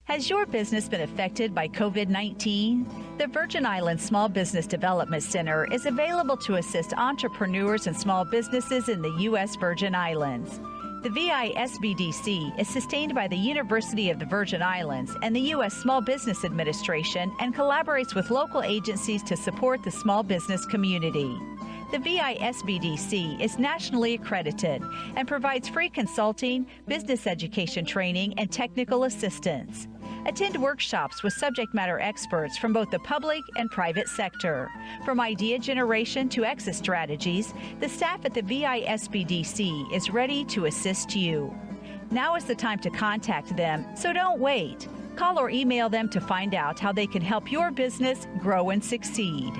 Has your business been affected by COVID-19? The Virgin Islands Small Business Development Center is available to assist entrepreneurs and small businesses in the U.S. Virgin Islands. The VISBDC is sustained by the University of the Virgin Islands and the U.S. Small Business Administration and collaborates with local agencies to support the small business community. The VISBDC is nationally accredited and provides free consulting, business education training, and technical assistance. Attend workshops with subject matter experts from both the public and private sector. From idea generation to exit strategies, the staff at the VISBDC is ready to assist you. Now is the time to contact them, so don't wait. Call or email them to find out how they can help your business grow and succeed.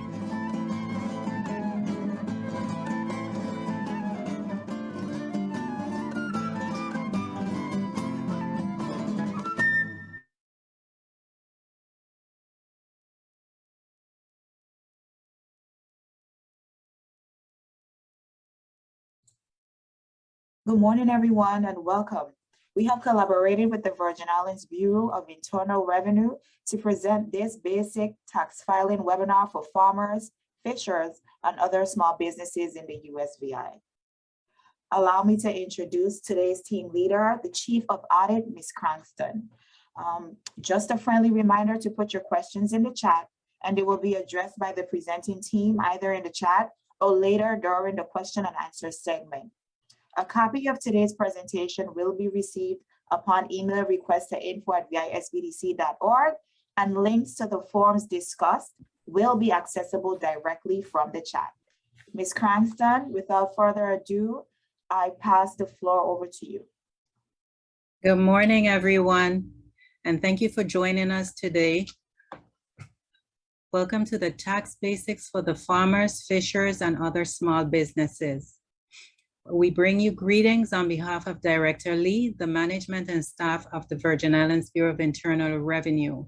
Good morning, everyone, and welcome. We have collaborated with the Virgin Islands Bureau of Internal Revenue to present this basic tax filing webinar for farmers, fishers, and other small businesses in the USVI. Allow me to introduce today's team leader, the Chief of Audit, Ms. Cranston. Just a friendly reminder to put your questions in the chat, and they will be addressed by the presenting team either in the chat or later during the question and answer segment. A copy of today's presentation will be received upon email request to info@visbdc.org, and links to the forms discussed will be accessible directly from the chat. Ms. Cranston, without further ado, I pass the floor over to you. Good morning, everyone, and thank you for joining us today. Welcome to the Tax Basics for the Farmers, Fishers, and Other Small Businesses. We bring you greetings on behalf of Director Lee, the management and staff of the Virgin Islands Bureau of Internal Revenue.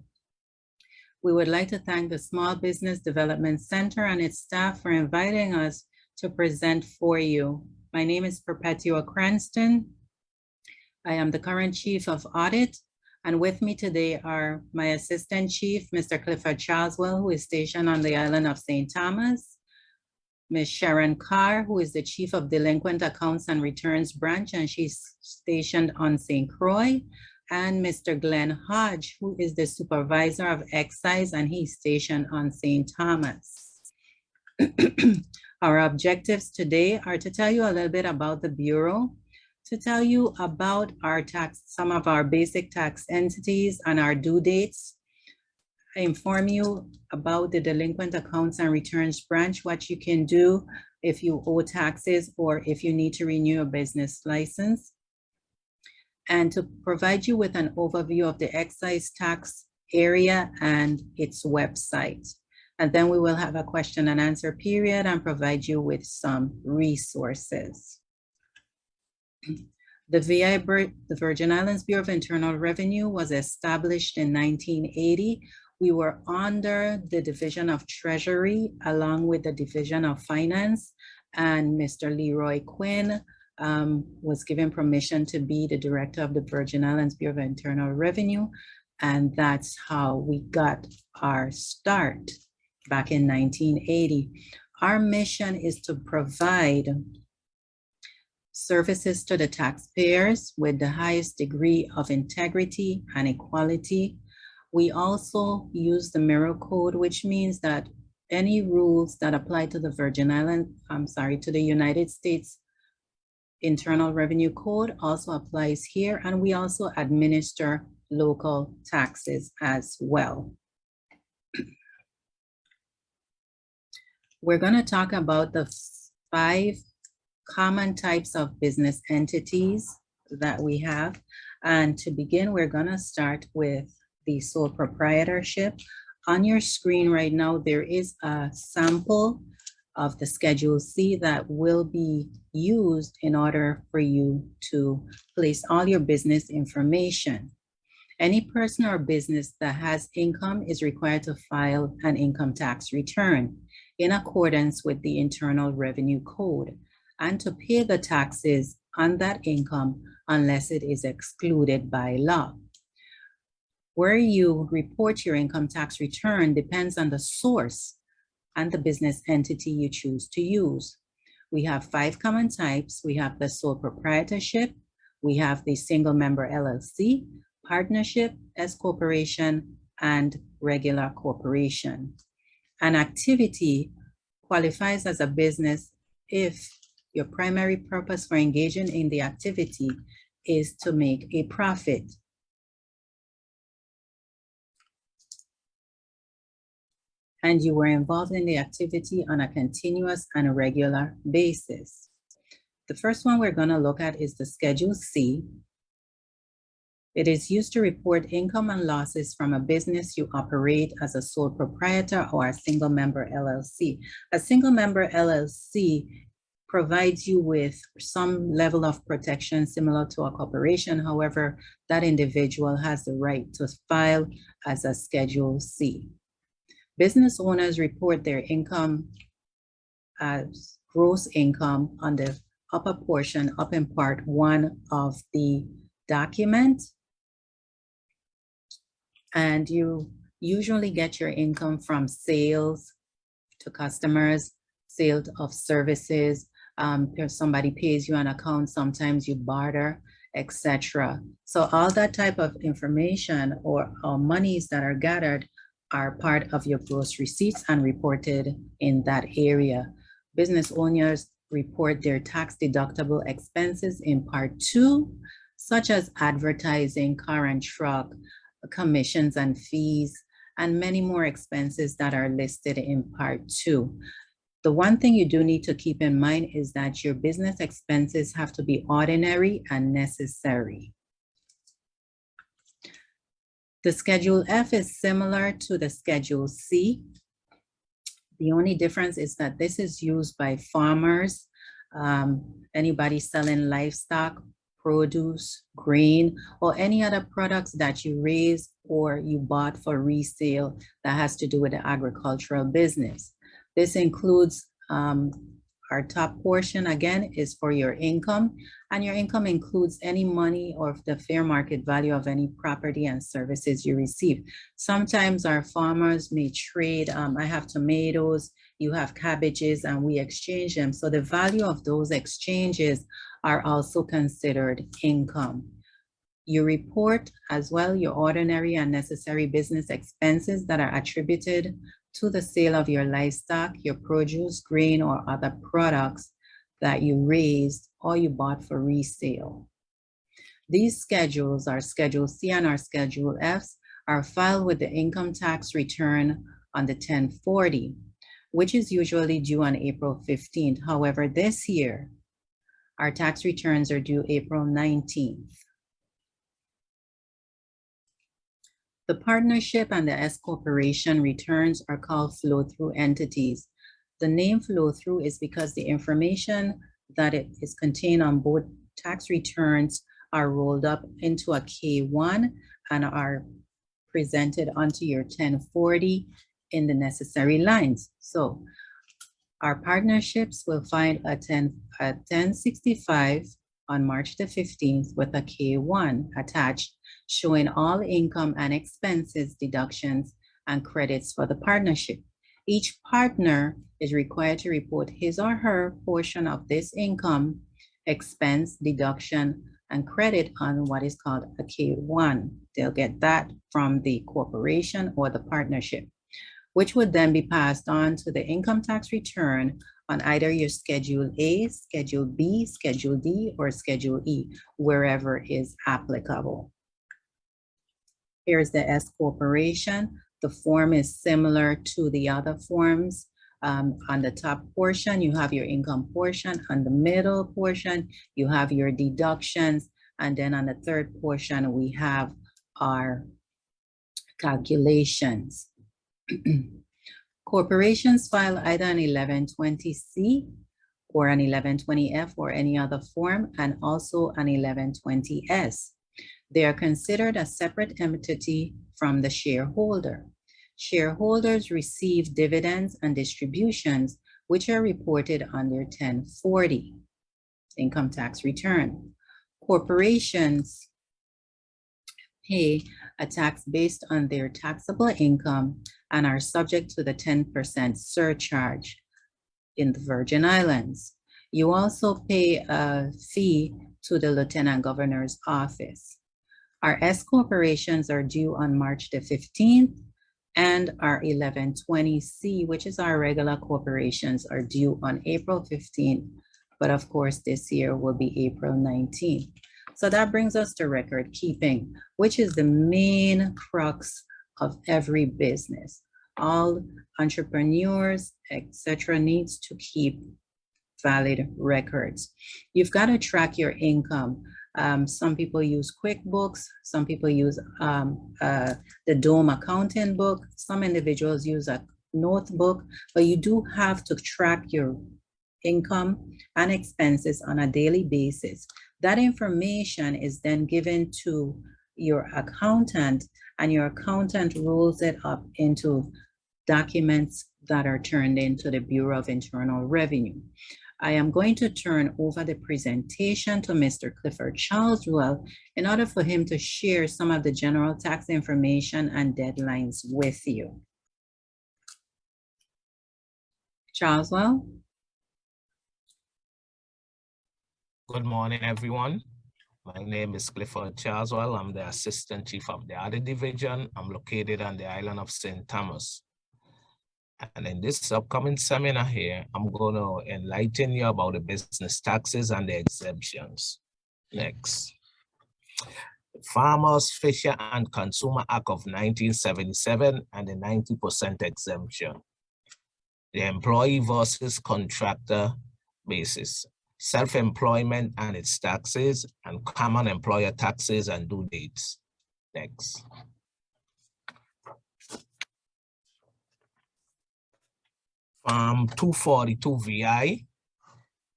We would like to thank the Small Business Development Center and its staff for inviting us to present for you. My name is Perpetua Cranston. I am the current Chief of Audit, and with me today are my Assistant Chief, Mr. Clifford Charleswell, who is stationed on the island of St. Thomas, Ms. Sharon Carr, who is the Chief of Delinquent Accounts and Returns Branch, and she's stationed on St. Croix, and Mr. Glenn Hodge, who is the Supervisor of Excise, and he's stationed on St. Thomas. Our objectives today are to tell you a little bit about the Bureau, to tell you about our some of our basic tax entities and our due dates, inform you about the Delinquent Accounts and Returns Branch, what you can do if you owe taxes or if you need to renew a business license, and to provide you with an overview of the excise tax area and its website. And then we will have a question and answer period and provide you with some resources. The VIBIR, the Virgin Islands Bureau of Internal Revenue, was established in 1980. We were under the Division of Treasury along with the Division of Finance, and Mr. Leroy Quinn was given permission to be the Director of the Virgin Islands Bureau of Internal Revenue, and that's how we got our start back in 1980. Our mission is to provide services to the taxpayers with the highest degree of integrity and equality. We also use the Mirror Code, which means that any rules that apply to the to the United States Internal Revenue Code also applies here, and we also administer local taxes as well. We're going to talk about the 5 common types of business entities that we have. And to begin, we're going to start with the sole proprietorship. On your screen right now, there is a sample of the Schedule C that will be used in order for you to place all your business information. Any person or business that has income is required to file an income tax return in accordance with the Internal Revenue Code, and to pay the taxes on that income unless it is excluded by law. Where you report your income tax return depends on the source and the business entity you choose to use. We have 5 common types. We have the sole proprietorship, we have the single member LLC, partnership, S corporation, and regular corporation. An activity qualifies as a business if your primary purpose for engaging in the activity is to make a profit. And you were involved in the activity on a continuous and regular basis. The first one we're going to look at is the Schedule C. It is used to report income and losses from a business you operate as a sole proprietor or a single member LLC. A single member LLC provides you with some level of protection similar to a corporation. However, that individual has the right to file as a Schedule C. Business owners report their income as gross income on the upper portion, up in part 1 of the document. And you usually get your income from sales to customers, sales of services. If somebody pays you an account, sometimes you barter, etc. So all that type of information or monies that are gathered are part of your gross receipts and reported in that area. Business owners report their tax deductible expenses in part 2, such as advertising, car and truck, commissions and fees, and many more expenses that are listed in part 2. The one thing you do need to keep in mind is that your business expenses have to be ordinary and necessary. The Schedule F is similar to the Schedule C. The only difference is that this is used by farmers, anybody selling livestock, produce, grain, or any other products that you raise or you bought for resale that has to do with the agricultural business. This includes our top portion, again, is for your income, and your income includes any money or the fair market value of any property and services you receive. Sometimes our farmers may trade, I have tomatoes, you have cabbages, and we exchange them. So the value of those exchanges are also considered income. You report as well your ordinary and necessary business expenses that are attributed to the sale of your livestock, your produce, grain, or other products that you raised or you bought for resale. These schedules, our Schedule C and our Schedule Fs, are filed with the income tax return on the 1040, which is usually due on April 15th. However, this year, our tax returns are due April 19th. The partnership and the S corporation returns are called flow-through entities. The name flow-through is because the information that it is contained on both tax returns are rolled up into a K1 and are presented onto your 1040 in the necessary lines. So our partnerships will find a 1065 on March the 15th with a K1 attached, showing all income and expenses, deductions, and credits for the partnership. Each partner is required to report his or her portion of this income, expense, deduction, and credit on what is called a K1. They'll get that from the corporation or the partnership, which would then be passed on to the income tax return on either your Schedule A, Schedule B, Schedule D, or Schedule E, wherever is applicable. Here's the S corporation. The form is similar to the other forms. On the top portion, you have your income portion. On the middle portion, you have your deductions. And then on the third portion, we have our calculations. Corporations file either an 1120C or an 1120F or any other form, and also an 1120S. They are considered a separate entity from the shareholder. Shareholders receive dividends and distributions, which are reported on their 1040 income tax return. Corporations pay a tax based on their taxable income and are subject to the 10% surcharge in the Virgin Islands. You also pay a fee to the Lieutenant Governor's office. Our S corporations are due on March the 15th, and our 1120C, which is our regular corporations, are due on April 15th. But of course, this year will be April 19th. So that brings us to record keeping, which is the main crux of every business. All entrepreneurs, etc., needs to keep valid records. You've got to track your income. Some people use QuickBooks, some people use the Dome accounting book, some individuals use a notebook, but you do have to track your income and expenses on a daily basis. That information is then given to your accountant, and your accountant rolls it up into documents that are turned into the Bureau of Internal Revenue. I am going to turn over the presentation to Mr. Clifford Charleswell in order for him to share some of the general tax information and deadlines with you. Charleswell? Good morning, everyone. My name is Clifford Charleswell. I'm the Assistant Chief of the Audit Division. I'm located on the island of St. Thomas. And in this upcoming seminar here, I'm going to enlighten you about the business taxes and the exemptions. Next. The Farmers, Fisher, and Consumer Act of 1977 and the 90% exemption. The employee versus contractor basis. Self-employment and its taxes, and common employer taxes and due dates. Next. Farm 242 VI,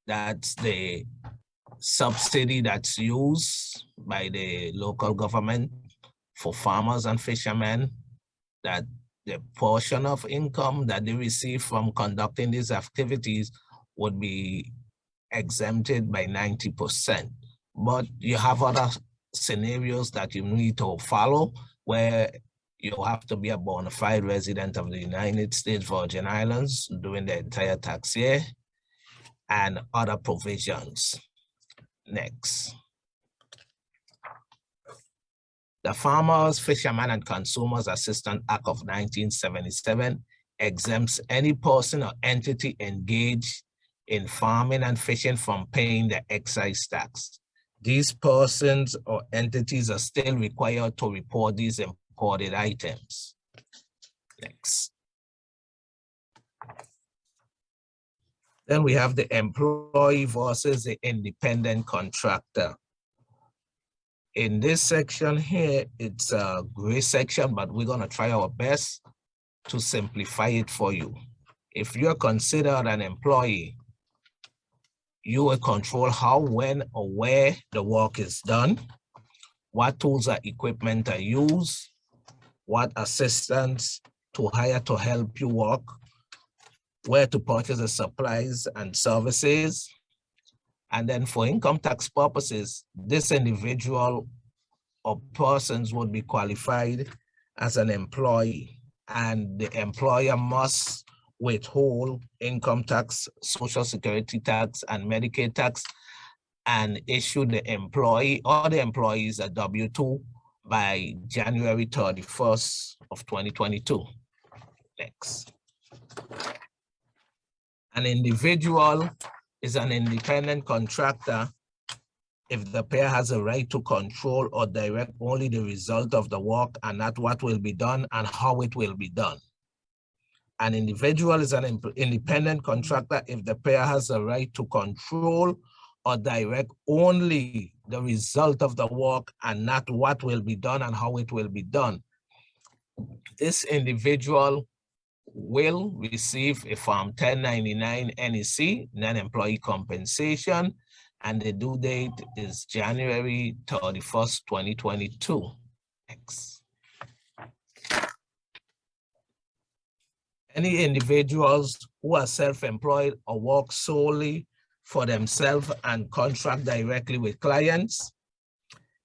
that's the subsidy that's used by the local government for farmers and fishermen, that the portion of income that they receive from conducting these activities would be exempted by 90%. But you have other scenarios that you need to follow where you have to be a bona fide resident of the United States Virgin Islands during the entire tax year and other provisions. Next. The Farmers, Fishermen, and Consumers Assistance Act of 1977 exempts any person or entity engaged in farming and fishing from paying the excise tax. These persons or entities are still required to report these imported items. Next. Then we have the employee versus the independent contractor. In this section here, it's a gray section, but we're going to try our best to simplify it for you. If you're considered an employee, you will control how, when, or where the work is done, what tools or equipment are used, what assistants to hire to help you work, where to purchase the supplies and services. And then for income tax purposes, this individual or persons would be qualified as an employee, and the employer must withhold income tax, Social Security tax, and Medicaid tax, and issue the employee or the employees a W-2 by January 31st of 2022. Next. An individual is an independent contractor if the payer has a right to control or direct only the result of the work and not what will be done and how it will be done. An individual is an independent contractor if the payer has a right to control or direct only the result of the work and not what will be done and how it will be done. This individual will receive a Form 1099 NEC, non-employee compensation, and the due date is January 31st, 2022. Next. Any individuals who are self-employed or work solely for themselves and contract directly with clients,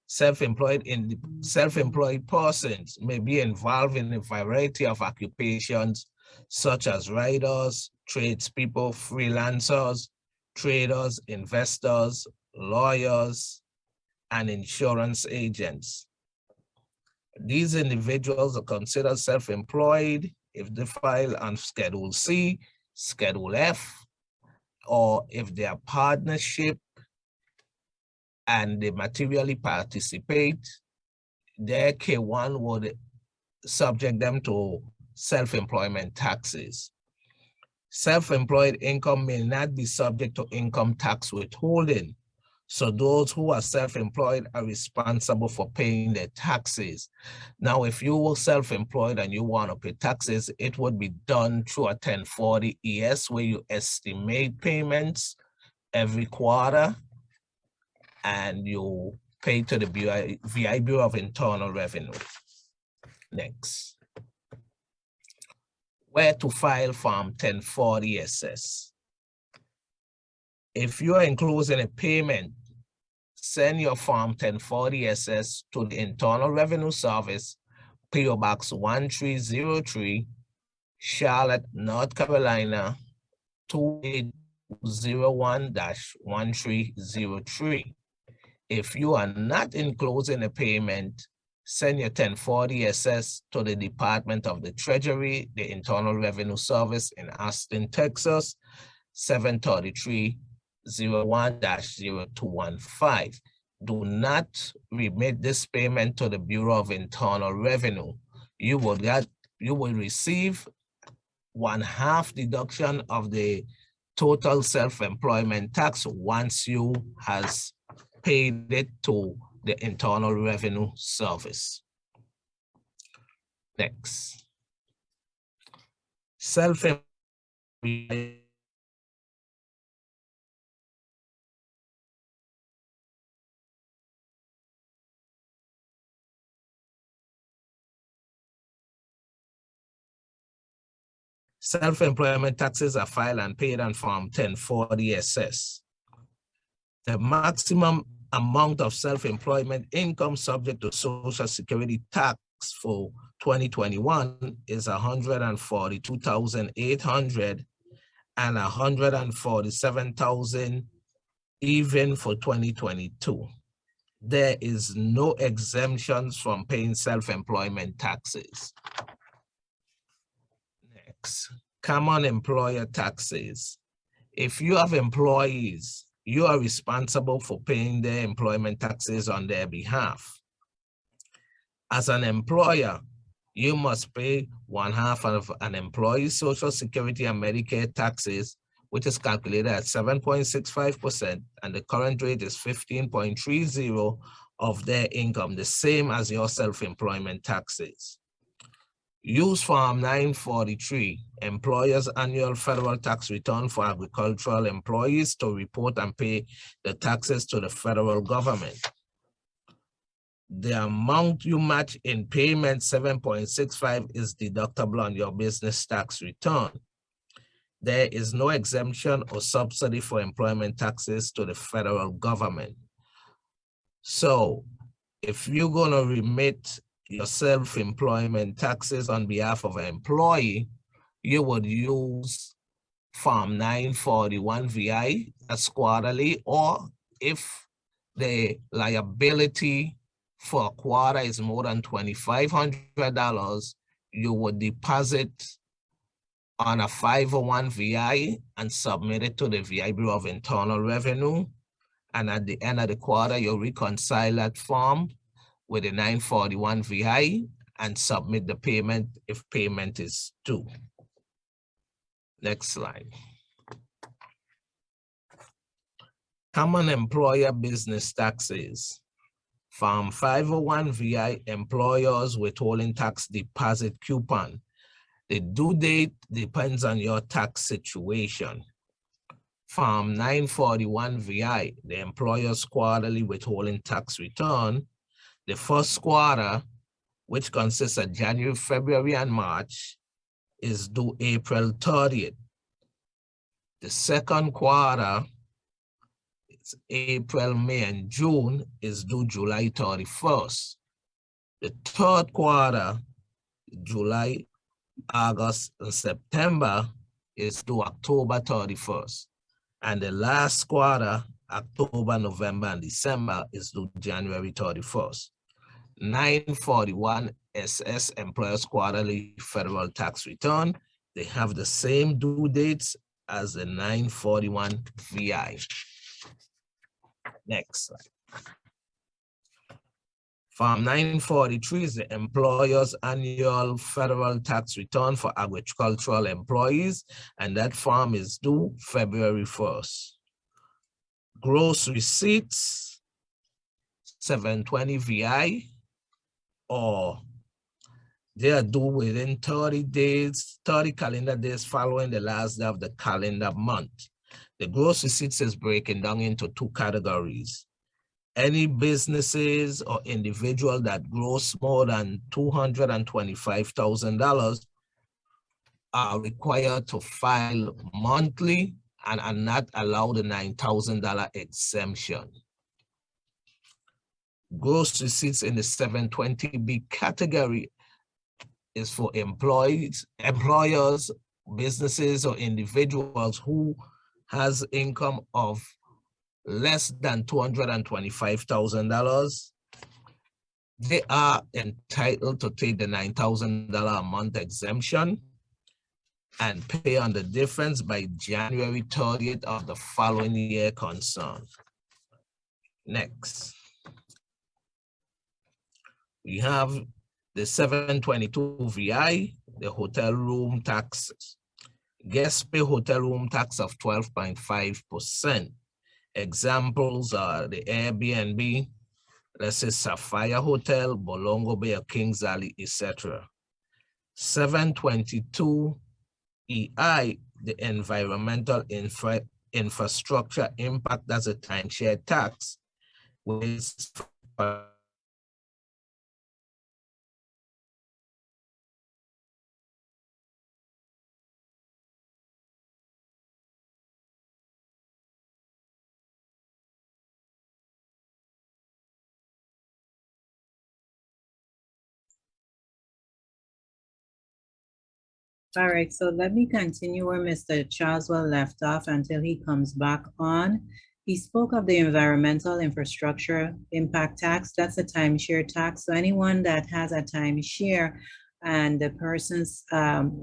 Self-employed persons may be involved in a variety of occupations such as riders, tradespeople, freelancers, traders, investors, lawyers, and insurance agents. These individuals are considered self-employed if they file on Schedule C, Schedule F, or if they are partnership and they materially participate, their K1 would subject them to self-employment taxes. Self-employed income may not be subject to income tax withholding. So those who are self-employed are responsible for paying their taxes. Now, if you were self-employed and you want to pay taxes, it would be done through a 1040 ES where you estimate payments every quarter and you pay to the VIBIR of Internal Revenue. Next. Where to file Form 1040 SS. If you are enclosing a payment, send your Form 1040 SS to the Internal Revenue Service, PO Box 1303, Charlotte, North Carolina, 2801-1303. If you are not enclosing a payment, send your 1040 SS to the Department of the Treasury, the Internal Revenue Service in Austin, Texas, 733-01-0215. Do not remit this payment to the Bureau of Internal Revenue. You will receive 1/2 deduction of the total self-employment tax once you has paid it to the Internal Revenue Service. Next. Self-employed self-employment taxes are filed and paid on Form 1040 SS. The maximum amount of self-employment income subject to Social Security tax for 2021 is $142,800 and $147,000 even for 2022. There is no exemptions from paying self-employment taxes. Next, common employer taxes. If you have employees, you are responsible for paying their employment taxes on their behalf. As an employer, you must pay 1/2 of an employee's Social Security and Medicare taxes, which is calculated at 7.65%, and the current rate is 15.30 of their income, the same as your self-employment taxes. Use Form 943, Employer's Annual Federal Tax Return for Agricultural Employees, to report and pay the taxes to the federal government. The amount you match in payment, 7.65, is deductible on your business tax return. There is no exemption or subsidy for employment taxes to the federal government. So if you're gonna remit your self-employment taxes on behalf of an employee, you would use Form 941 VI as quarterly, or if the liability for a quarter is more than $2,500, you would deposit on a 501 VI and submit it to the VI Bureau of Internal Revenue. And at the end of the quarter, you reconcile that form with a 941 VI and submit the payment if payment is due. Next slide. Common employer business taxes. Form 501 VI employers withholding tax deposit coupon. The due date depends on your tax situation. Form 941 VI, the employer's quarterly withholding tax return. The first quarter, which consists of January, February, and March, is due April 30th. The second quarter, April, May, and June is due July 31st. The third quarter, July, August, and September is due October 31st. And the last quarter, October, November, and December is due January 31st. 941 SS Employers Quarterly Federal Tax Return. They have the same due dates as the 941 VI. Next slide. Form 943 is the employer's annual federal tax return for agricultural employees, and that form is due February 1st. Gross receipts, 720 VI, or they are due within 30 days, 30 calendar days following the last day of the calendar month. The gross receipts is breaking down into two categories. Any businesses or individual that gross more than $225,000 are required to file monthly and are not allowed a $9,000 exemption. Gross receipts in the 720B category is for employers, businesses, or individuals who has income of less than $225,000. They are entitled to take the $9,000 a month exemption and pay on the difference by January 30th of the following year concerned. Next. We have the 722 VI, the hotel room taxes. Guests pay hotel room tax of 12.5%. Examples are the Airbnb, let's say Sapphire Hotel, Bolongo Bay, or Kings Alley, etc. 722 EI, the environmental infrastructure impact, that's a timeshare tax, which All right, so let me continue where Mr. Charleswell left off until he comes back on. He spoke of the environmental infrastructure impact tax. That's a timeshare tax. So anyone that has a timeshare and the person's,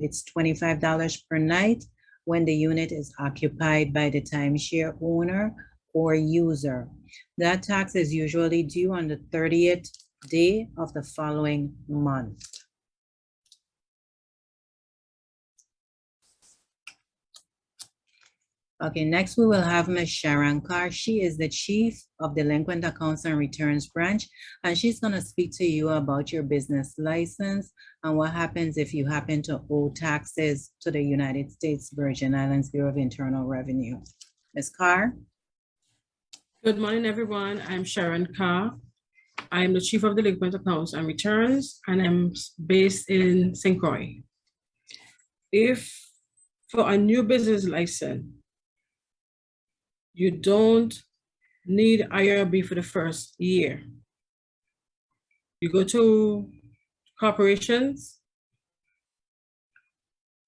it's $25 per night when the unit is occupied by the timeshare owner or user. That tax is usually due on the 30th day of the following month. Okay, next we will have Ms. Sharon Carr. She is the Chief of Delinquent Accounts and Returns Branch, and she's going to speak to you about your business license and what happens if you happen to owe taxes to the United States Virgin Islands Bureau of Internal Revenue. Ms. Carr? Good morning, everyone. I'm Sharon Carr. I am the Chief of Delinquent Accounts and Returns, and I'm based in St. Croix. If for a new business license, you don't need IRB for the first year. You go to corporations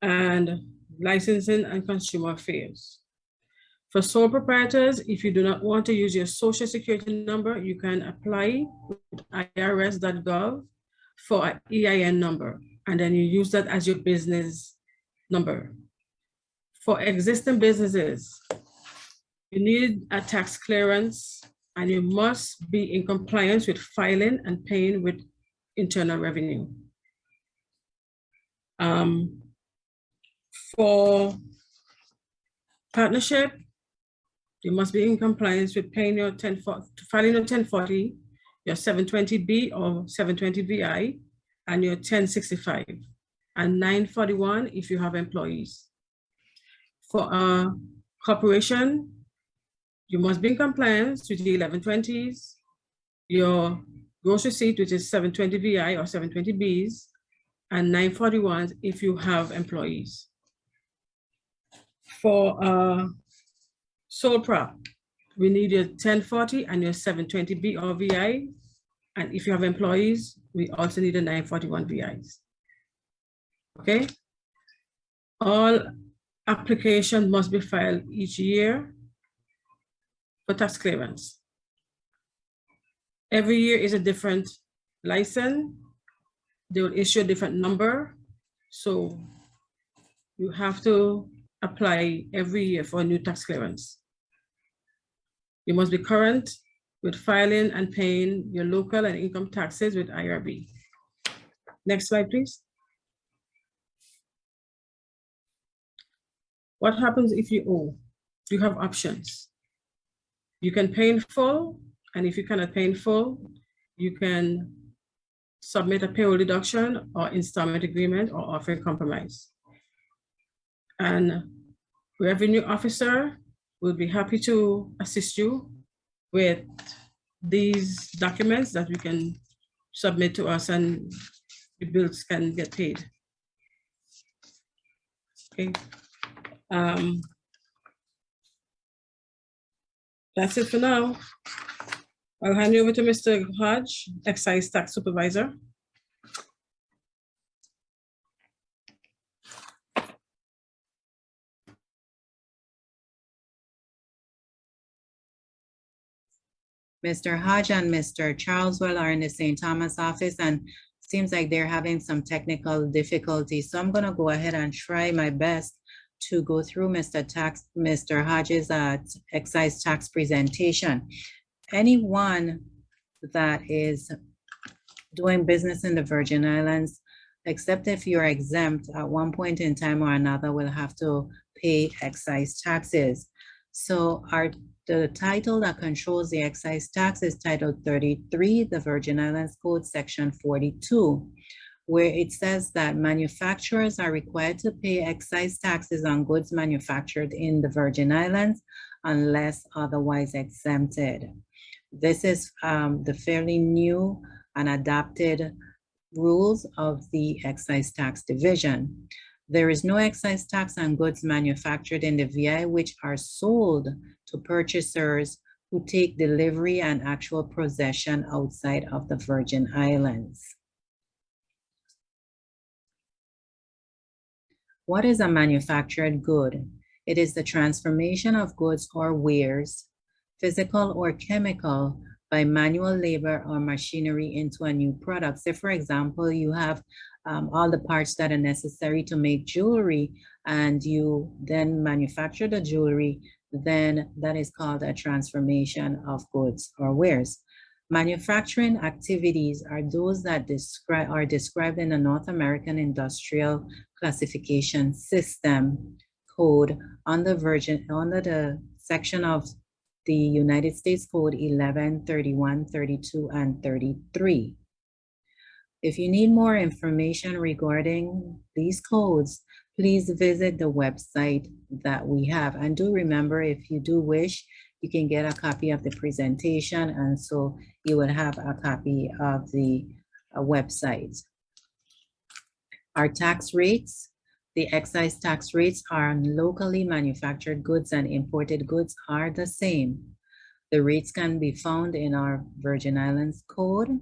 and licensing and consumer affairs. For sole proprietors, if you do not want to use your social security number, you can apply with irs.gov for an EIN number, and then you use that as your business number. For existing businesses, you need a tax clearance, and you must be in compliance with filing and paying with Internal Revenue. For partnership, you must be in compliance with paying your filing your 1040, your 720B or 720VI, and your 1065, and 941 if you have employees. For a corporation, you must be in compliance with the 1120s, your gross receipt, which is 720VI or 720Bs, and 941 if you have employees. For sole prop, we need your 1040 and your 720B or VI. And if you have employees, we also need a 941 VIs. Okay. All applications must be filed each year for tax clearance. Every year is a different license. They will issue a different number. So you have to apply every year for a new tax clearance. You must be current with filing and paying your local and income taxes with IRB. Next slide, please. What happens if you owe? You have options. You can pay in full, and if you cannot pay in full, you can submit a payroll deduction or installment agreement or offer a compromise. And revenue officer will be happy to assist you with these documents that we can submit to us and the bills can get paid. Okay. That's it for now. I'll hand you over to Mr. Hodge, Excise Tax Supervisor. Mr. Hodge and Mr. Charleswell are in the St. Thomas office, and seems like they're having some technical difficulties. So I'm going to go ahead and try my best to go through Mr. Hodge's excise tax presentation. Anyone that is doing business in the Virgin Islands, except if you're exempt at one point in time or another, will have to pay excise taxes. So the title that controls the excise tax is Title 33, the Virgin Islands Code, Section 42, where it says that manufacturers are required to pay excise taxes on goods manufactured in the Virgin Islands unless otherwise exempted. This is the fairly new and adapted rules of the Excise Tax Division. There is no excise tax on goods manufactured in the VI which are sold to purchasers who take delivery and actual possession outside of the Virgin Islands. What is a manufactured good? It is the transformation of goods or wares, physical or chemical, by manual labor or machinery into a new product. Say, for example, you have all the parts that are necessary to make jewelry, and you then manufacture the jewelry, then that is called a transformation of goods or wares. Manufacturing activities are those that are described in the North American Industrial Classification System Code under the section of the United States Code 11, 31, 32, and 33. If you need more information regarding these codes, please visit the website that we have. And do remember, if you do wish, you can get a copy of the presentation, and so you will have a copy of the website. Our tax rates, the excise tax rates on locally manufactured goods and imported goods are the same. The rates can be found in our Virgin Islands Code,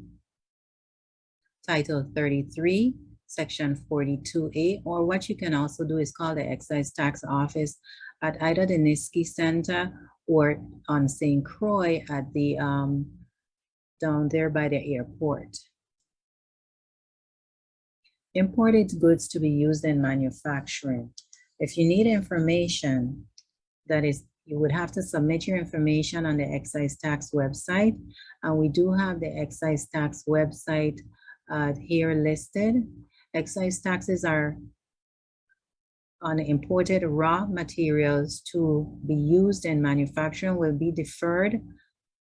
Title 33, Section 42A, or what you can also do is call the Excise Tax Office at either the Niski Center or on St. Croix at the down there by the airport. Imported goods to be used in manufacturing. If you need information, that is, you would have to submit your information on the excise tax website. And we do have the excise tax website here listed. Excise taxes are on imported raw materials to be used in manufacturing will be deferred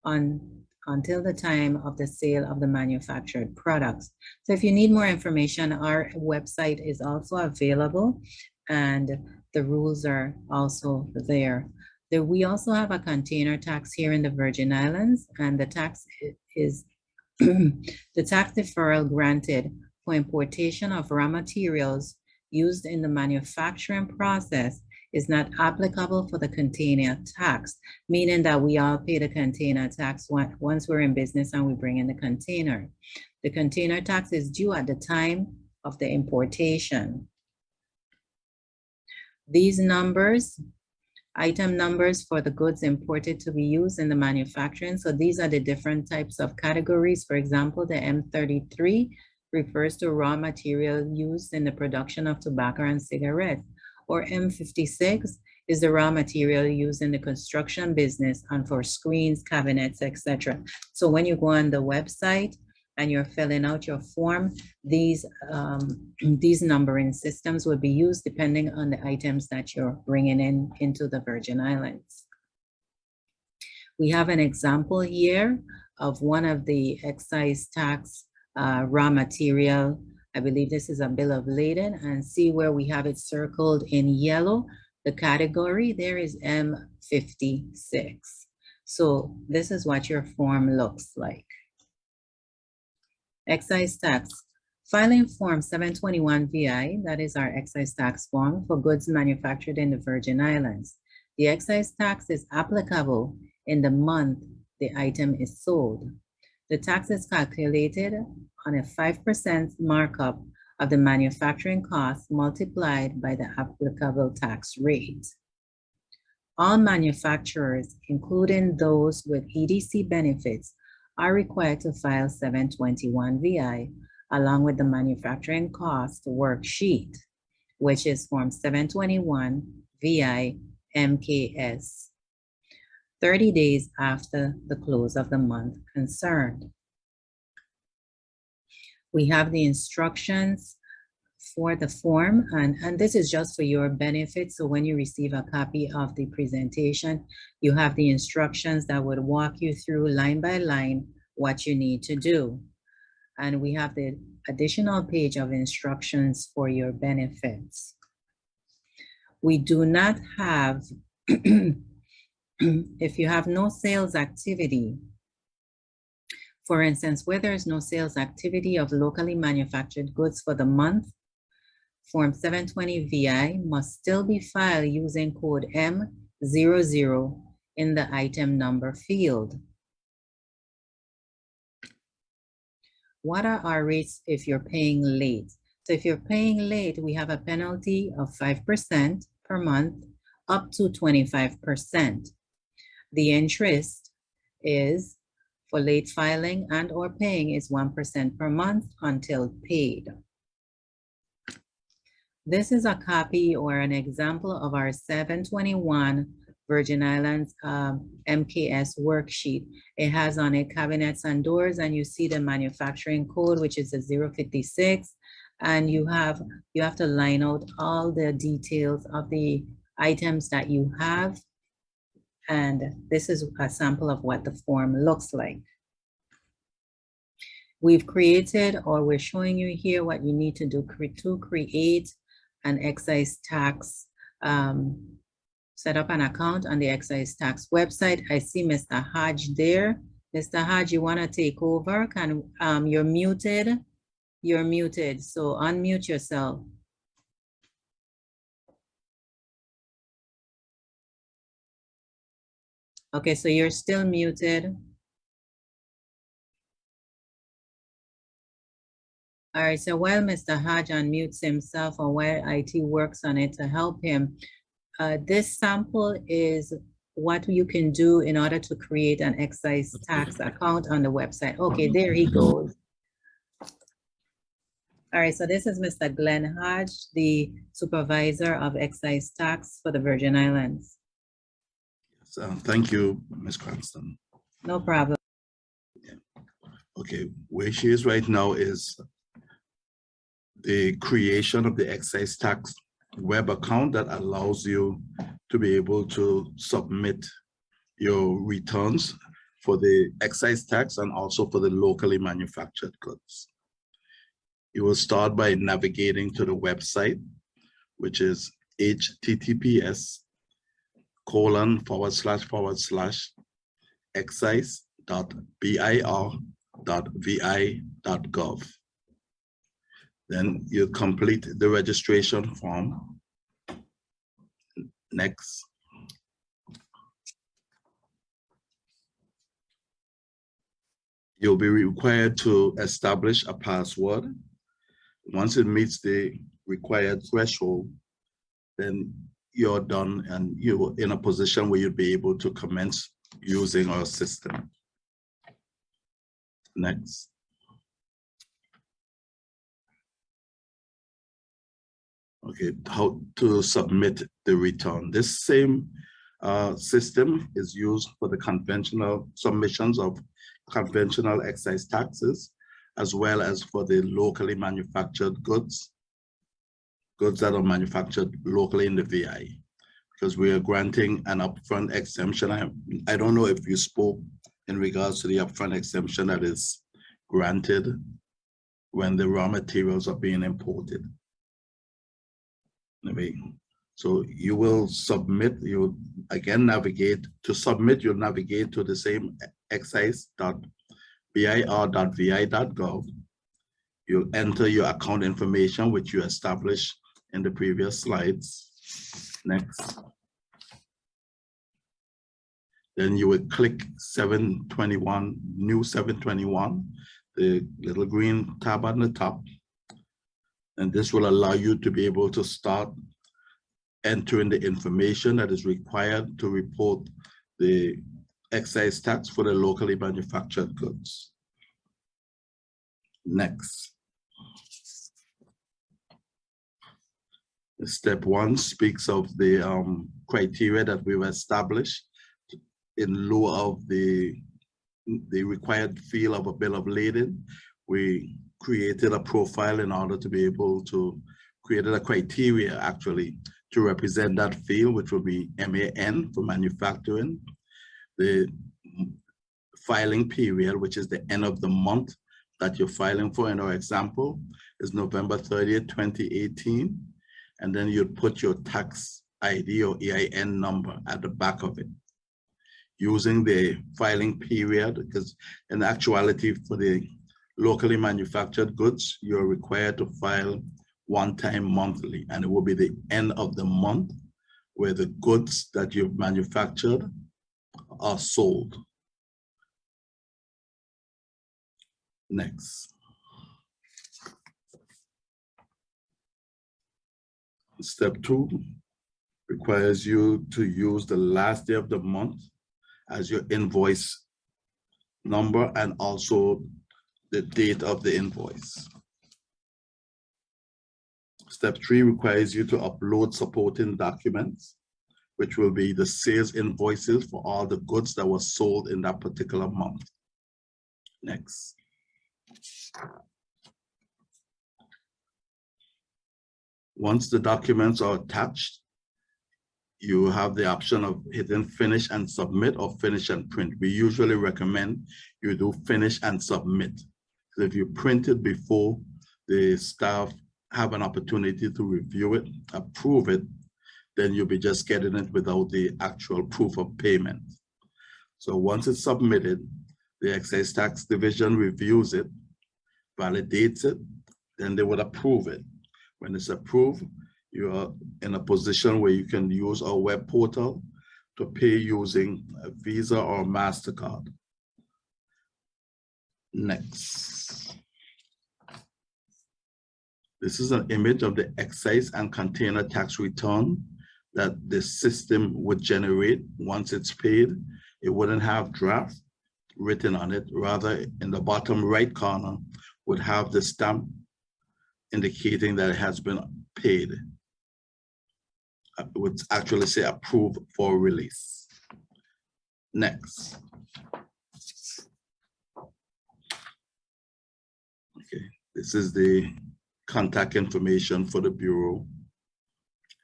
until the time of the sale of the manufactured products. So if you need more information, our website is also available and the rules are also there. We also have a container tax here in the Virgin Islands, and the tax is the tax deferral granted for importation of raw materials used in the manufacturing process is not applicable for the container tax, meaning that we all pay the container tax once we're in business and we bring in the container. The container tax is due at the time of the importation. These numbers, item numbers for the goods imported to be used in the manufacturing. So these are the different types of categories. For example, the M33 refers to raw material used in the production of tobacco and cigarettes, or M56 is the raw material used in the construction business and for screens, cabinets, etc. So when you go on the website and you're filling out your form, these numbering systems will be used depending on the items that you're bringing into the Virgin Islands. We have an example here of one of the excise tax raw material. I believe this is a bill of lading, and see where we have it circled in yellow. The category there is M56. So this is what your form looks like. Excise tax. Filing form 721 VI, that is our excise tax form for goods manufactured in the Virgin Islands. The excise tax is applicable in the month the item is sold. The tax is calculated on a 5% markup of the manufacturing cost multiplied by the applicable tax rate. All manufacturers, including those with EDC benefits, are required to file 721 VI along with the manufacturing cost worksheet, which is form 721 VI MKS, 30 days after the close of the month concerned. We have the instructions for the form, and this is just for your benefit. So when you receive a copy of the presentation, you have the instructions that would walk you through line by line what you need to do. And we have the additional page of instructions for your benefits. We do not have, if you have no sales activity, for instance, where there is no sales activity of locally manufactured goods for the month, Form 720 VI must still be filed using code M00 in the item number field. What are our rates if you're paying late? So if you're paying late, we have a penalty of 5% per month up to 25%. The interest is for late filing and or paying is 1% per month until paid. This is a copy or an example of our 721 Virgin Islands MKS worksheet. It has on it cabinets and doors, and you see the manufacturing code, which is a 056, and you have to line out all the details of the items that you have. And this is a sample of what the form looks like. We've created, or we're showing you here what you need to do to create an excise tax, set up an account on the excise tax website. I see Mr. Hodge there. Mr. Hodge, you want to take over? You're muted. You're muted, so unmute yourself. Okay, so you're still muted. All right, so while Mr. Hodge unmutes himself or while IT works on it to help him, this sample is what you can do in order to create an excise tax account on the website. Okay, there he goes. All right, so this is Mr. Glenn Hodge, the supervisor of excise tax for the Virgin Islands. So thank you, Ms. Cranston. No problem. Yeah. Okay, where she is right now is the creation of the excise tax web account that allows you to be able to submit your returns for the excise tax and also for the locally manufactured goods. You will start by navigating to the website, which is https://excise.bir.vi.gov. Then you complete the registration form. Next. You'll be required to establish a password. Once it meets the required threshold, then you're done and you're in a position where you'll be able to commence using our system. Next. Okay, how to submit the return. This same system is used for the conventional submissions of conventional excise taxes, as well as for the locally manufactured goods that are manufactured locally in the VI, because we are granting an upfront exemption. I don't know if you spoke in regards to the upfront exemption that is granted when the raw materials are being imported. So you will submit, you again navigate, to submit, you'll navigate to the same excise.bir.vi.gov. You'll enter your account information, which you established in the previous slides. Next. Then you will click 721, new 721, the little green tab on the top. And this will allow you to be able to start entering the information that is required to report the excise tax for the locally manufactured goods. Next. Step 1 speaks of the criteria that we've established in lieu of the required field of a bill of lading. We created a profile in order to be able to create a criteria actually to represent that field, which will be MAN for manufacturing. The filing period, which is the end of the month that you're filing for, in our example, is November 30th, 2018. And then you'd put your tax ID or EIN number at the back of it. Using the filing period, because in actuality for the locally manufactured goods, you're required to file one time monthly, and it will be the end of the month where the goods that you've manufactured are sold. Next. Step 2 requires you to use the last day of the month as your invoice number and also the date of the invoice. Step 3 requires you to upload supporting documents, which will be the sales invoices for all the goods that were sold in that particular month. Next. Once the documents are attached, you have the option of hitting finish and submit or finish and print. We usually recommend you do finish and submit. So if you print it before the staff have an opportunity to review it, approve it, then you'll be just getting it without the actual proof of payment. So once it's submitted, the Excise Tax Division reviews it, validates it, then they would approve it. When it's approved, you are in a position where you can use our web portal to pay using a Visa or MasterCard. Next. This is an image of the excise and container tax return that the system would generate once it's paid. It wouldn't have draft written on it. Rather, in the bottom right corner would have the stamp indicating that it has been paid. It would actually say approved for release. Next. Okay, this is the contact information for the Bureau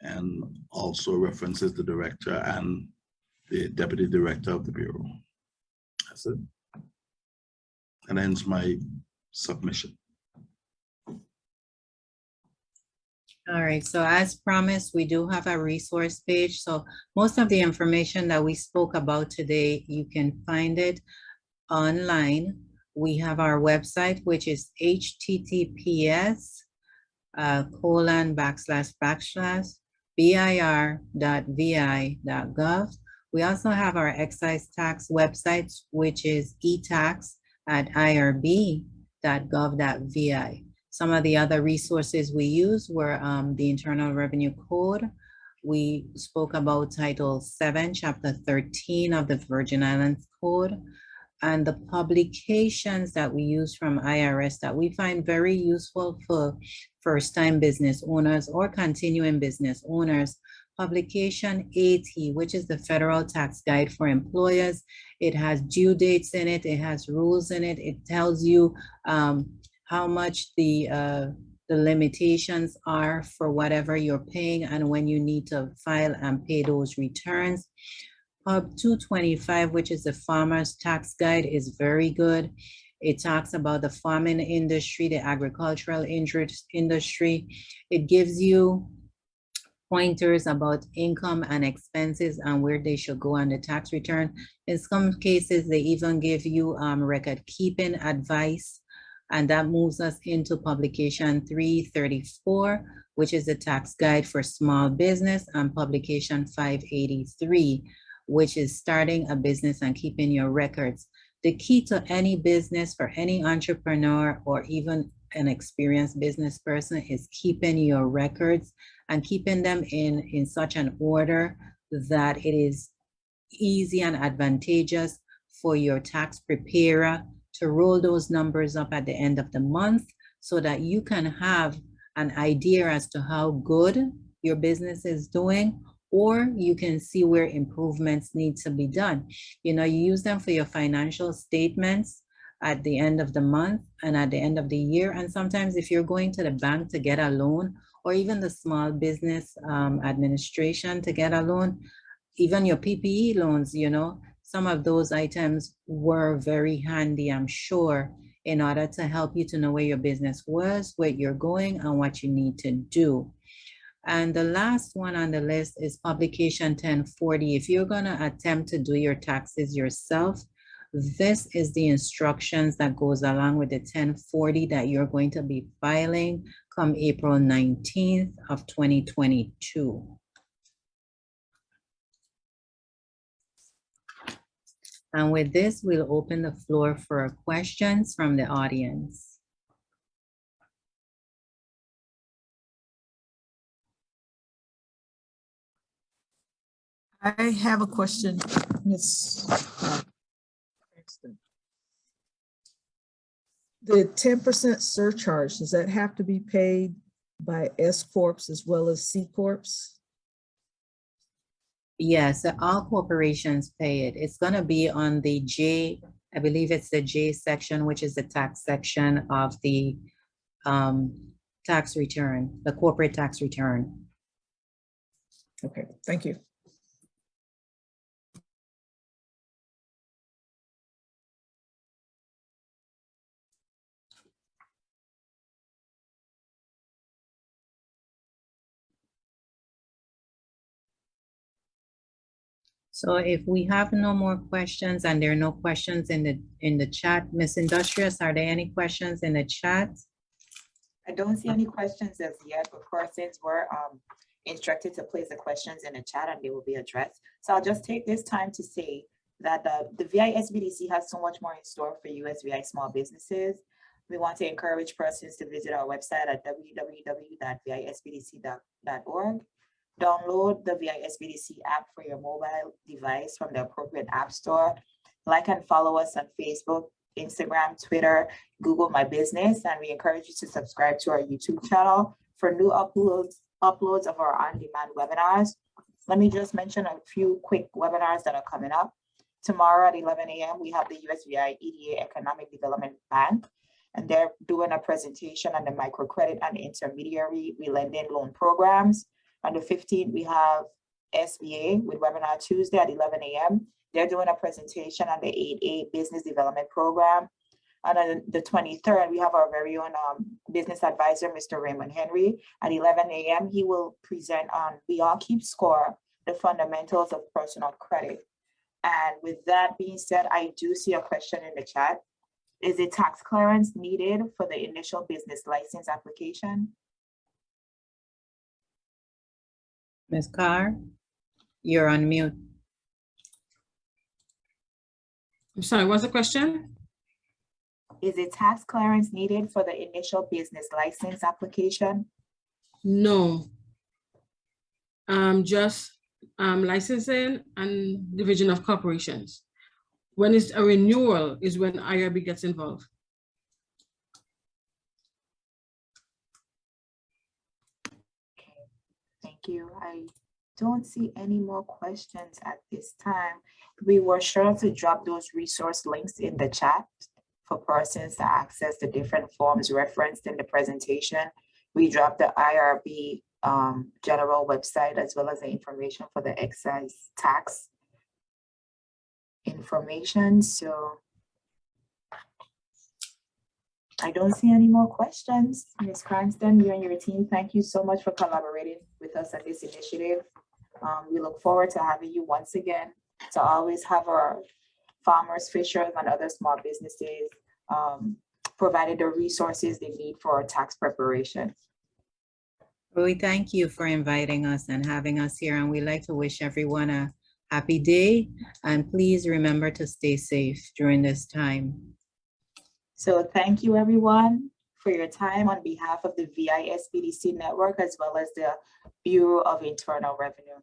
and also references the director and the deputy director of the Bureau. That's it. And ends my submission. All right, so as promised, we do have a resource page. So most of the information that we spoke about today, you can find it online. We have our website, which is https:// bir.vi.gov. We also have our excise tax website, which is etax@irb.gov.vi. Some of the other resources we use were the Internal Revenue Code. We spoke about Title 7, Chapter 13 of the Virgin Islands Code, and the publications that we use from IRS that we find very useful for first-time business owners or continuing business owners. Publication 80, which is the Federal Tax Guide for Employers. It has due dates in it. It has rules in it. It tells you how much the limitations are for whatever you're paying and when you need to file and pay those returns. Pub 225, which is the Farmer's Tax Guide, is very good. It talks about the farming industry, the agricultural industry. It gives you pointers about income and expenses and where they should go on the tax return. In some cases, they even give you record keeping advice. And that moves us into publication 334, which is the tax guide for small business, and publication 583, which is starting a business and keeping your records. The key to any business for any entrepreneur or even an experienced business person is keeping your records and keeping them in such an order that it is easy and advantageous for your tax preparer to roll those numbers up at the end of the month so that you can have an idea as to how good your business is doing, or you can see where improvements need to be done. You know, you use them for your financial statements at the end of the month and at the end of the year. And sometimes if you're going to the bank to get a loan, or even the Small Business Administration to get a loan, even your PPE loans, you know, some of those items were very handy, I'm sure, in order to help you to know where your business was, where you're going, and what you need to do. And the last one on the list is publication 1040. If you're going to attempt to do your taxes yourself, this is the instructions that goes along with the 1040 that you're going to be filing come April 19th of 2022. And with this, we'll open the floor for questions from the audience. I have a question, Ms. Braxton. The 10% surcharge, does that have to be paid by S Corps as well as C Corps? Yes, all corporations pay it. It's going to be on the J, I believe it's the J section, which is the tax section of the tax return, the corporate tax return. Okay, thank you. So if we have no more questions and there are no questions in the chat, Ms. Industrious, are there any questions in the chat? I don't see any questions as yet, but of course, since we're instructed to place the questions in the chat and they will be addressed. So I'll just take this time to say that the VI SBDC has so much more in store for you as VI small businesses. We want to encourage persons to visit our website at www.visbdc.org. Download the VI SBDC app for your mobile device from the appropriate app store. Like and follow us on Facebook, Instagram, Twitter, Google My Business, and we encourage you to subscribe to our YouTube channel for new uploads of our on-demand webinars. Let me just mention a few quick webinars that are coming up. Tomorrow at 11 a.m., we have the USVI EDA Economic Development Bank, and they're doing a presentation on the microcredit and intermediary relending loan programs. On the 15th, we have SBA with webinar Tuesday at 11 a.m. They're doing a presentation on the 8A Business Development Program. And on the 23rd, we have our very own business advisor, Mr. Raymond Henry. At 11 a.m., he will present on We All Keep Score, the fundamentals of personal credit. And with that being said, I do see a question in the chat. Is a tax clearance needed for the initial business license application? Ms. Carr, you're on mute. I'm sorry, what's the question? Is a tax clearance needed for the initial business license application? No. Just licensing and division of corporations. When it's a renewal is when IRB gets involved. Thank you. I don't see any more questions at this time. We were sure to drop those resource links in the chat for persons to access the different forms referenced in the presentation. We dropped the IRB general website as well as the information for the excise tax information. So I don't see any more questions. Ms. Cranston, you and your team, thank you so much for collaborating with us on this initiative. We look forward to having you once again to always have our farmers, fishers, and other small businesses provided the resources they need for tax preparation. We thank you for inviting us and having us here, and we'd like to wish everyone a happy day, and please remember to stay safe during this time. So thank you everyone for your time on behalf of the SBDC network as well as the Bureau of Internal Revenue.